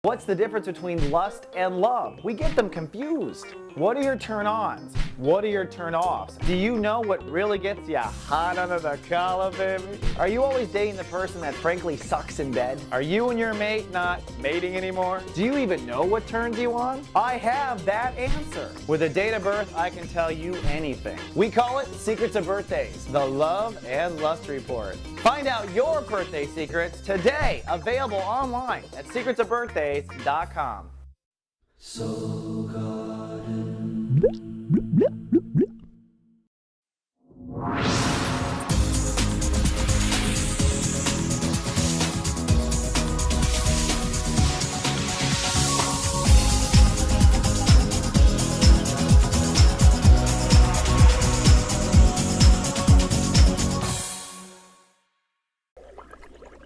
What's the difference between lust and love? We get them confused. What are your turn-ons? What are your turn-offs? Do you know what really gets you hot under the collar, baby? Are you always dating the person that frankly sucks in bed? Are you and your mate not mating anymore? Do you even know what turns you on? I have that answer. With a date of birth, I can tell you anything. We call it Secrets of Birthdays, the Love and Lust Report. Find out your birthday secrets today, available online at secretsofbirthdays.com. Soul Garden.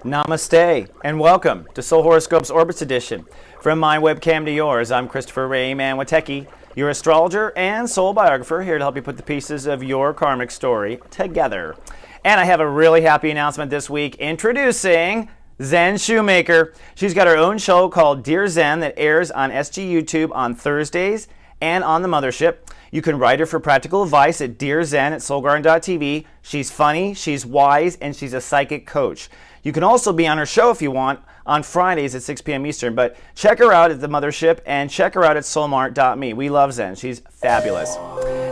Namaste and welcome to Soul Horoscopes Orbits Edition. From my webcam to yours, I'm Christopher Rayman Witecki, your astrologer and soul biographer, here to help you put the pieces of your karmic story together. And I have a really happy announcement this week, introducing Zen Shoemaker. She's got her own show called Dear Zen that airs on SG YouTube on Thursdays and on the Mothership. You can write her for practical advice at dearzen@soulgarden.tv. She's funny, she's wise, and she's a psychic coach. You can also be on her show if you want on Fridays at 6 p.m. Eastern, but check her out at the Mothership and check her out at soulmart.me. We love Zen. She's fabulous.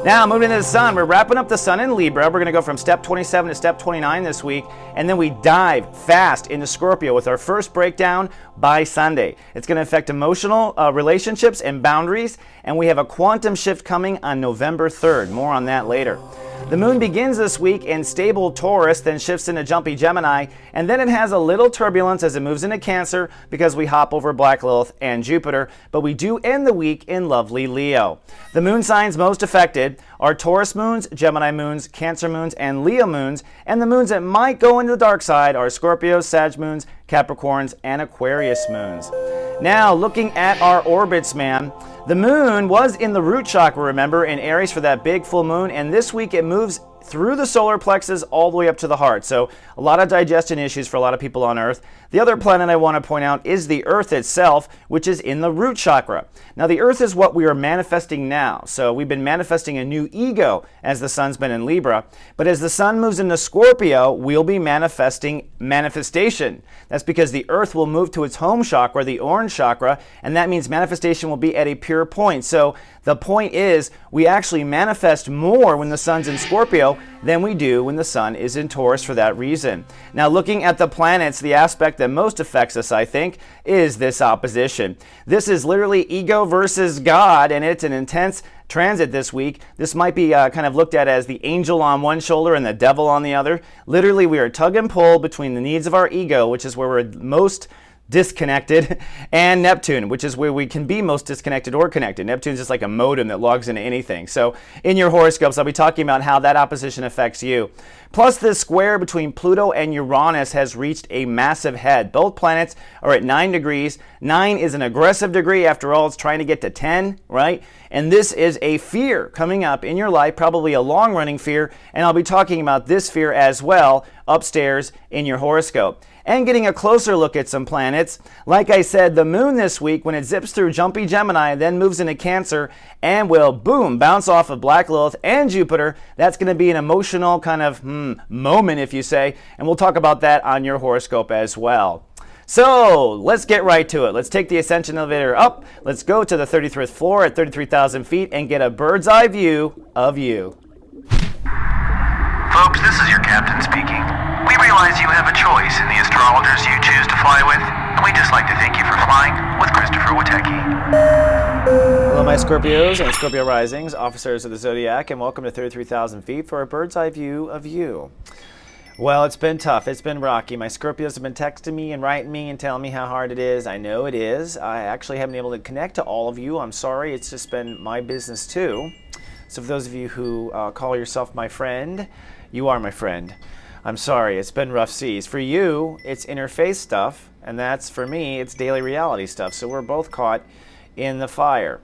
Now, moving into the sun, we're wrapping up the sun in Libra. We're going to go from step 27 to step 29 this week, and then we dive fast into Scorpio with our first breakdown by Sunday. It's going to affect emotional relationships and boundaries, and we have a quantum shift coming on November 3rd. More on that later. The moon begins this week in stable Taurus, then shifts into jumpy Gemini, and then it has a little turbulence as it moves into Cancer because we hop over Black Lilith and Jupiter, but we do end the week in lovely Leo. The moon signs most affected are Taurus moons, Gemini moons, Cancer moons, and Leo moons, and the moons that might go into the dark side are Scorpios, Sag moons, Capricorns, and Aquarius moons. Now, looking at our orbits, man. The moon was in the root chakra, remember, in Aries for that big full moon, and this week it moves through the solar plexus all the way up to the heart. So a lot of digestion issues for a lot of people on Earth. The other planet I want to point out is the Earth itself, which is in the root chakra. Now the Earth is what we are manifesting now. So we've been manifesting a new ego as the sun's been in Libra. But as the sun moves into Scorpio, we'll be manifesting manifestation. That's because the Earth will move to its home chakra, the orange chakra, and that means manifestation will be at a pure point. So the point is we actually manifest more when the sun's in Scorpio than we do when the sun is in Taurus for that reason. Now looking at the planets, the aspect that most affects us, I think, is this opposition. This is literally ego versus God, and it's an intense transit this week. This might be kind of looked at as the angel on one shoulder and the devil on the other. Literally, we are tug and pull between the needs of our ego, which is where we're most disconnected, and Neptune, which is where we can be most disconnected or connected. Neptune's just like a modem that logs into anything. So in your horoscopes, I'll be talking about how that opposition affects you. Plus, this square between Pluto and Uranus has reached a massive head. Both planets are at 9 degrees. 9 is an aggressive degree. After all, it's trying to get to 10, right? And this is a fear coming up in your life, probably a long-running fear, and I'll be talking about this fear as well upstairs in your horoscope. And getting a closer look at some planets. Like I said, the moon this week, when it zips through jumpy Gemini, then moves into Cancer and will, boom, bounce off of Black Lilith and Jupiter. That's going to be an emotional kind of moment, if you say, and we'll talk about that on your horoscope as well. So let's get right to it. Let's take the ascension elevator up. Let's go to the 33rd floor at 33,000 feet and get a bird's eye view of you. Folks, this is your captain speaking. We realize you have a choice in the astrologers you choose to fly with, and we'd just like to thank you for flying with Christopher Witecki. Hello, my Scorpios and Scorpio risings, officers of the zodiac, and welcome to 33,000 feet for a bird's eye view of you. Well, it's been tough. It's been rocky. My Scorpios have been texting me and writing me and telling me how hard it is. I know it is. I actually haven't been able to connect to all of you. I'm sorry. It's just been my business too. So for those of you who call yourself my friend, you are my friend. I'm sorry, it's been rough seas. For you, it's interfaith stuff, and that's, for me, it's daily reality stuff. So we're both caught in the fire.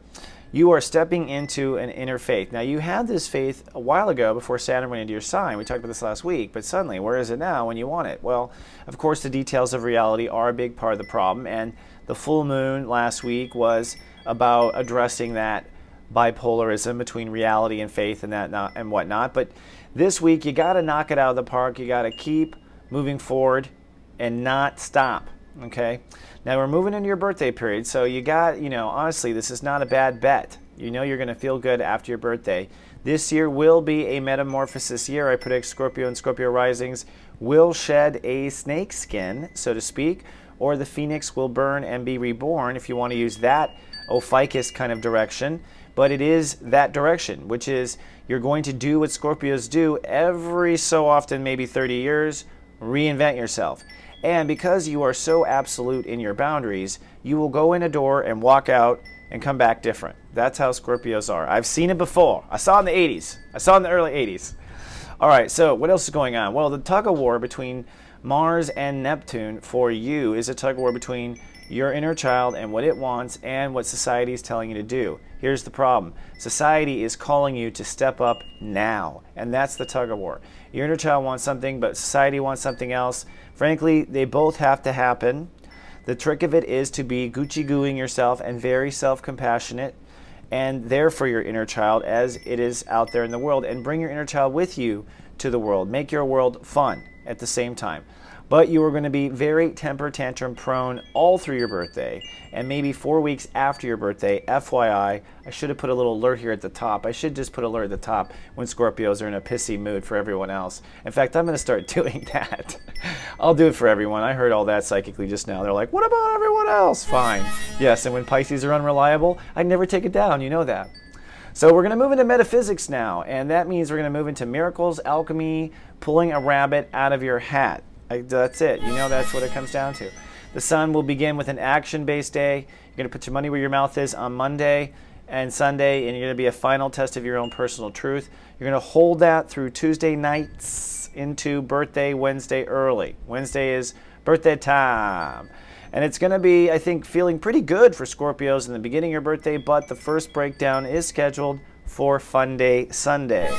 You are stepping into an inner faith. Now, you had this faith a while ago before Saturn went into your sign. We talked about this last week, but suddenly, where is it now when you want it? Well, of course, the details of reality are a big part of the problem, and The full moon last week was about addressing that bipolarism between reality and faith and whatnot. But this week, you got to knock it out of the park. You got to keep moving forward and not stop. Okay? Now, we're moving into your birthday period, so you got, honestly, this is not a bad bet. You know you're going to feel good after your birthday. This year will be a metamorphosis year. I predict Scorpio and Scorpio risings will shed a snake skin, so to speak, or the phoenix will burn and be reborn, if you want to use that Ophiuchus kind of direction. But it is that direction, which is you're going to do what Scorpios do every so often, maybe 30 years, reinvent yourself. And because you are so absolute in your boundaries, you will go in a door and walk out and come back different. That's how Scorpios are. I've seen it before. I saw it in the 80s. I saw it in the early 80s. All right, so what else is going on? Well, the tug of war between Mars and Neptune for you is a tug of war between your inner child and what it wants and what society is telling you to do. Here's the problem. Society is calling you to step up now, and that's the tug of war. Your inner child wants something, but society wants something else. Frankly, they both have to happen. The trick of it is to be Gucci-gooing yourself and very self-compassionate and there for your inner child as it is out there in the world, and bring your inner child with you to the world. Make your world fun at the same time. But you are going to be very temper tantrum prone all through your birthday, and maybe 4 weeks after your birthday. FYI, I should have put a little alert here at the top. I should just put alert at the top when Scorpios are in a pissy mood for everyone else. In fact, I'm going to start doing that. I'll do it for everyone. I heard all that psychically just now. They're like, what about everyone else? Fine. Yes, and when Pisces are unreliable, I never take it down. You know that. So we're going to move into metaphysics now, and that means we're going to move into miracles, alchemy, pulling a rabbit out of your hat. That's it. That's what it comes down to. The sun will begin with an action-based day. You're going to put your money where your mouth is on Monday and Sunday, and you're going to be a final test of your own personal truth. You're going to hold that through Tuesday nights into birthday Wednesday early. Wednesday is birthday time. And it's going to be, I think, feeling pretty good for Scorpios in the beginning of your birthday, but the first breakdown is scheduled for Fun Day Sunday.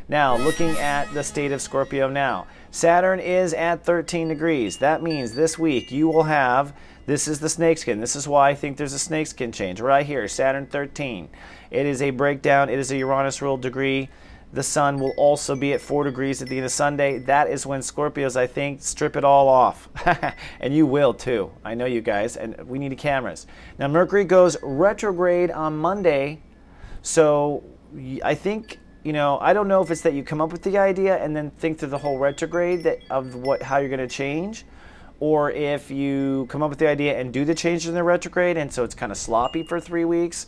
Now, looking at the state of Scorpio now. Saturn is at 13 degrees. That means this week you will have, this is the snakeskin. This is why I think there's a snakeskin change right here, Saturn 13. It is a breakdown. It is a Uranus ruled degree. The sun will also be at 4 degrees at the end of Sunday. That is when Scorpios, I think, strip it all off. And you will too. I know you guys, and we need cameras. Now, Mercury goes retrograde on Monday. So I think, I don't know if it's that you come up with the idea and then think through the whole retrograde of how you're going to change, or if you come up with the idea and do the change in the retrograde, and so it's kind of sloppy for 3 weeks.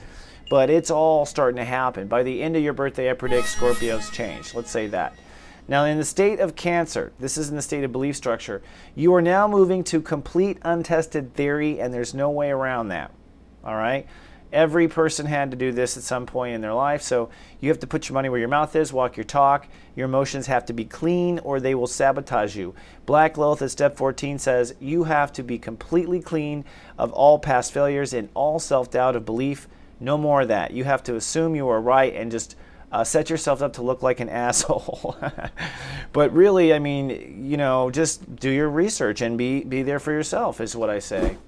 But it's all starting to happen. By the end of your birthday, I predict Scorpios change. Let's say that. Now, in the state of Cancer, this is in the state of belief structure, you are now moving to complete untested theory, and there's no way around that. All right? Every person had to do this at some point in their life, so you have to put your money where your mouth is, walk your talk. Your emotions have to be clean or they will sabotage you. Black Lilith at step 14 says you have to be completely clean of all past failures and all self-doubt of belief. No more of that. You have to assume you are right and just set yourself up to look like an asshole. But really, just do your research and be there for yourself is what I say.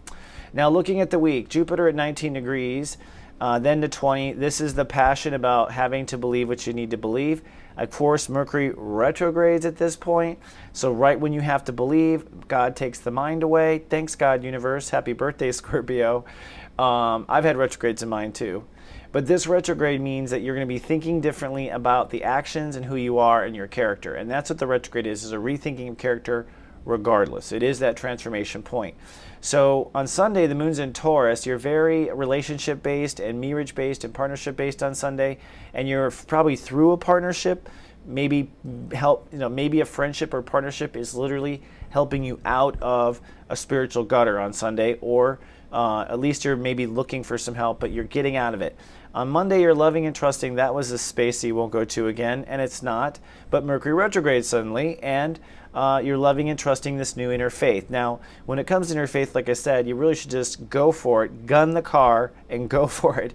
Now, looking at the week, Jupiter at 19 degrees, then to 20. This is the passion about having to believe what you need to believe. Of course, Mercury retrogrades at this point. So right when you have to believe, God takes the mind away. Thanks, God, universe. Happy birthday, Scorpio. I've had retrogrades in mine, too. But this retrograde means that you're going to be thinking differently about the actions and who you are and your character. And that's what the retrograde is a rethinking of character regardless. It is that transformation point. So on Sunday, the moon's in Taurus. You're very relationship-based and marriage-based and partnership-based on Sunday, and you're probably through a partnership. Maybe maybe a friendship or partnership is literally helping you out of a spiritual gutter on Sunday, or at least you're maybe looking for some help, but you're getting out of it. On Monday, you're loving and trusting. That was a space you won't go to again, and it's not. But Mercury retrogrades suddenly, and you're loving and trusting this new inner faith. Now, when it comes to inner faith, like I said, you really should just go for it, gun the car, and go for it,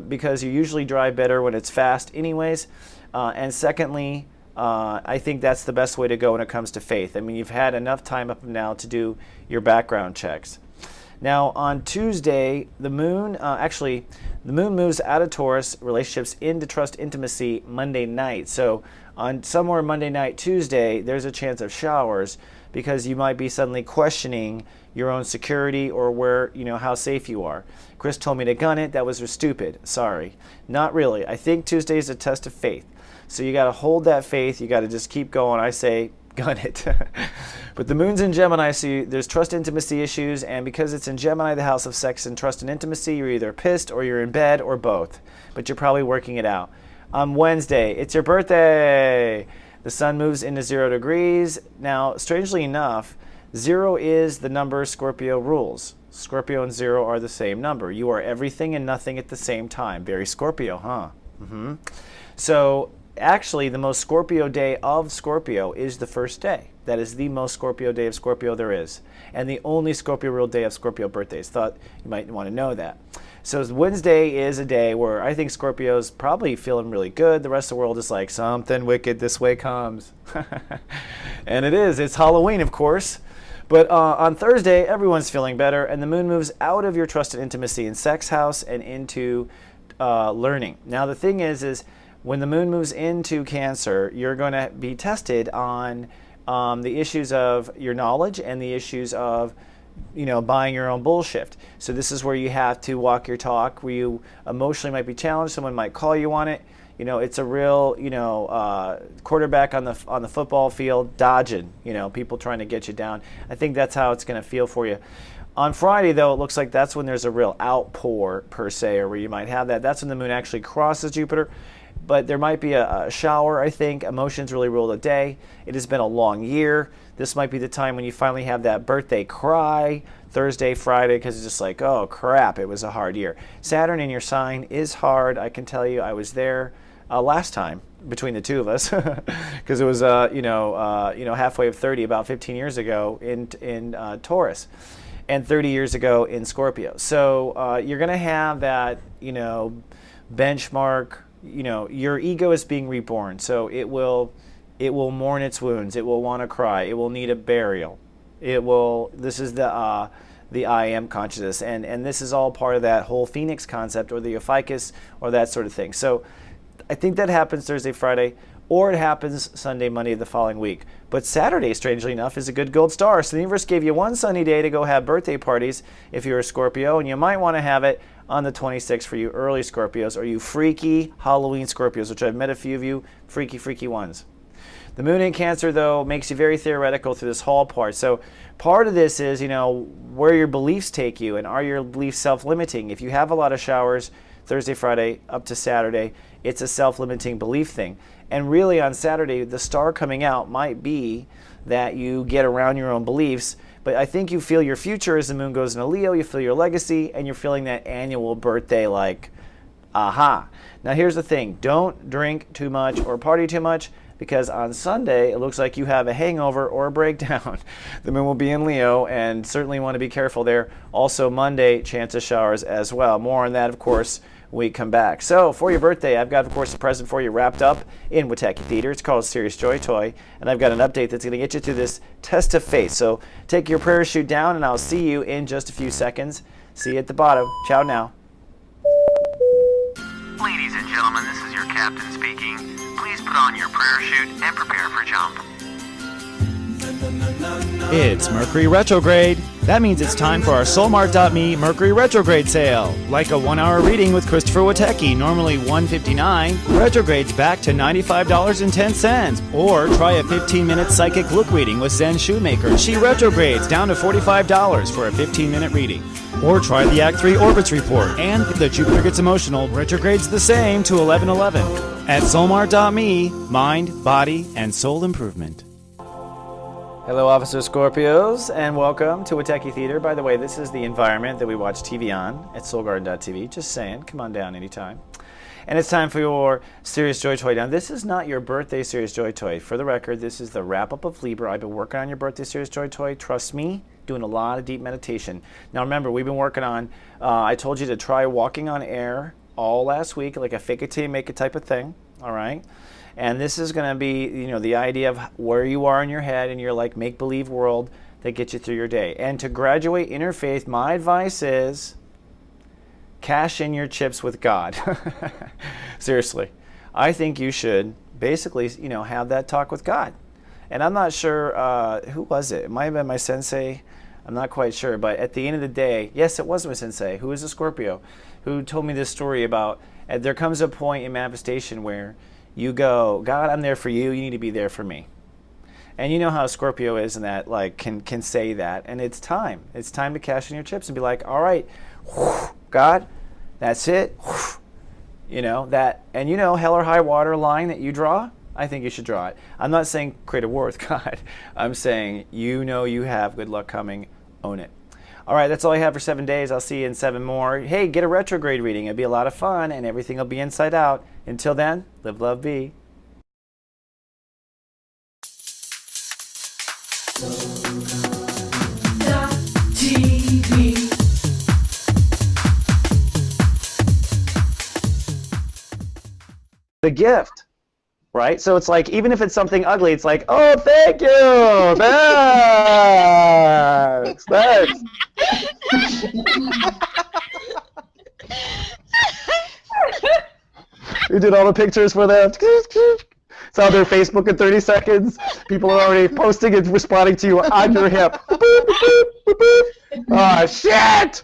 because you usually drive better when it's fast anyways. And secondly, I think that's the best way to go when it comes to faith. I mean, you've had enough time up now to do your background checks. Now on Tuesday, the moon moves out of Taurus, relationships into trust intimacy Monday night. So on somewhere Monday night, Tuesday, there's a chance of showers because you might be suddenly questioning your own security or where, how safe you are. Chris told me to gun it. That was stupid. Sorry. Not really. I think Tuesday is a test of faith. So you got to hold that faith. You got to just keep going. I say gun it. But the moon's in Gemini, so there's trust intimacy issues, and because it's in Gemini, the house of sex and trust and intimacy, you're either pissed or you're in bed or both, but you're probably working it out. On Wednesday, it's your birthday. The sun moves into 0 degrees. Now, strangely enough, 0 is the number Scorpio rules. Scorpio and 0 are the same number. You are everything and nothing at the same time. Very Scorpio, huh? So actually, the most Scorpio day of Scorpio is the first day. That is the most Scorpio day of Scorpio there is. And the only Scorpio real day of Scorpio birthdays. Thought you might want to know that. So Wednesday is a day where I think Scorpio's probably feeling really good. The rest of the world is like, something wicked this way comes. And it is. It's Halloween, of course. But on Thursday, everyone's feeling better. And the moon moves out of your trusted intimacy and sex house and into learning. Now, the thing is when the moon moves into Cancer, you're going to be tested on the issues of your knowledge and the issues of, buying your own bullshit. So this is where you have to walk your talk, where you emotionally might be challenged. Someone might call you on it. It's a real, quarterback on the football field dodging, people trying to get you down. I think that's how it's going to feel for you. On Friday, though, it looks like that's when there's a real outpour, per se, or where you might have that. That's when the moon actually crosses Jupiter. But there might be a shower, I think. Emotions really rule the day. It has been a long year. This might be the time when you finally have that birthday cry, Thursday, Friday, because it's just like, oh, crap, it was a hard year. Saturn in your sign is hard. I can tell you I was there last time between the two of us because it was, halfway of 30, about 15 years ago in Taurus and 30 years ago in Scorpio. So you're going to have that, benchmark. Your ego is being reborn, so it will mourn its wounds. It will want to cry. It will need a burial. This is the I am consciousness, and this is all part of that whole Phoenix concept or the Ophiuchus or that sort of thing. So I think that happens Thursday, Friday, or it happens Sunday, Monday the following week. But Saturday, strangely enough, is a good gold star. So the universe gave you one sunny day to go have birthday parties if you're a Scorpio, and you might want to have it on the 26th for you early Scorpios, or you freaky Halloween Scorpios, which I've met a few of you, freaky ones. The moon in Cancer, though, makes you very theoretical through this whole part. So part of this is, where your beliefs take you, and are your beliefs self-limiting? If you have a lot of showers Thursday, Friday, up to Saturday, it's a self-limiting belief thing. And really on Saturday, the star coming out might be that you get around your own beliefs. But I think you feel your future as the moon goes into Leo, you feel your legacy, and you're feeling that annual birthday like, aha. Now here's the thing, don't drink too much or party too much, because on Sunday, it looks like you have a hangover or a breakdown. The moon will be in Leo, and certainly want to be careful there. Also Monday, chance of showers as well. More on that, of course, when we come back. So for your birthday, I've got, of course, a present for you wrapped up in Witecki Theater. It's called Serious Joy Toy, and I've got an update that's going to get you through this test of faith. So take your parachute down, and I'll see you in just a few seconds. See you at the bottom. Ciao now. Ladies and gentlemen, this is your captain speaking. Please put on your parachute and prepare for jump. It's Mercury Retrograde. That means it's time for our Soulmart.me Mercury Retrograde sale. Like a 1-hour reading with Christopher Witecki, normally $159, Retrograde's back to $95.10. Or try a 15-minute psychic look reading with Zen Shoemaker. She retrogrades down to $45 for a 15-minute reading. Or try the Act 3 Orbits Report. And the Jupiter Gets Emotional retrogrades the same to 1111. At Soulmart.me, mind, body, and soul improvement. Hello, Officer Scorpios, and welcome to Witecki Theater. By the way, this is the environment that we watch TV on at soulgarden.tv. Just saying, come on down anytime. And it's time for your Serious Joy Toy. Now, this is not your birthday Serious Joy Toy. For the record, this is the wrap-up of Libra. I've been working on your birthday Serious Joy Toy. Trust me, doing a lot of deep meditation. Now, remember, we've been working on, I told you to try walking on air all last week, like a fake it till you make it type of thing, all right? And this is going to be, the idea of where you are in your head and your like make-believe world. that get you through your day. And to graduate interfaith, my advice is cash in your chips with God. Seriously. I think you should basically, have that talk with God. And I'm not sure, who was it? It might have been my sensei. I'm not quite sure. But at the end of the day, yes, it was my sensei, who is a Scorpio, who told me this story about there comes a point in manifestation where you go, God, I'm there for you. You need to be there for me. And you know how Scorpio is, and that can say that. And it's time. It's time to cash in your chips and be like, all right, God, that's it. That, and hell or high water line that you draw, I think you should draw it. I'm not saying create a war with God. I'm saying you have good luck coming. Own it. All right, that's all I have for 7 days. I'll see you in 7 more. Hey, get a retrograde reading. It'll be a lot of fun, and everything will be inside out. Until then, live, love, be. TV. The gift, right? So it's like, even if it's something ugly, it's like, oh, thank you, thanks. We did all the pictures for them. It's on their Facebook in 30 seconds. People are already posting and responding to you on your hip. Oh, shit!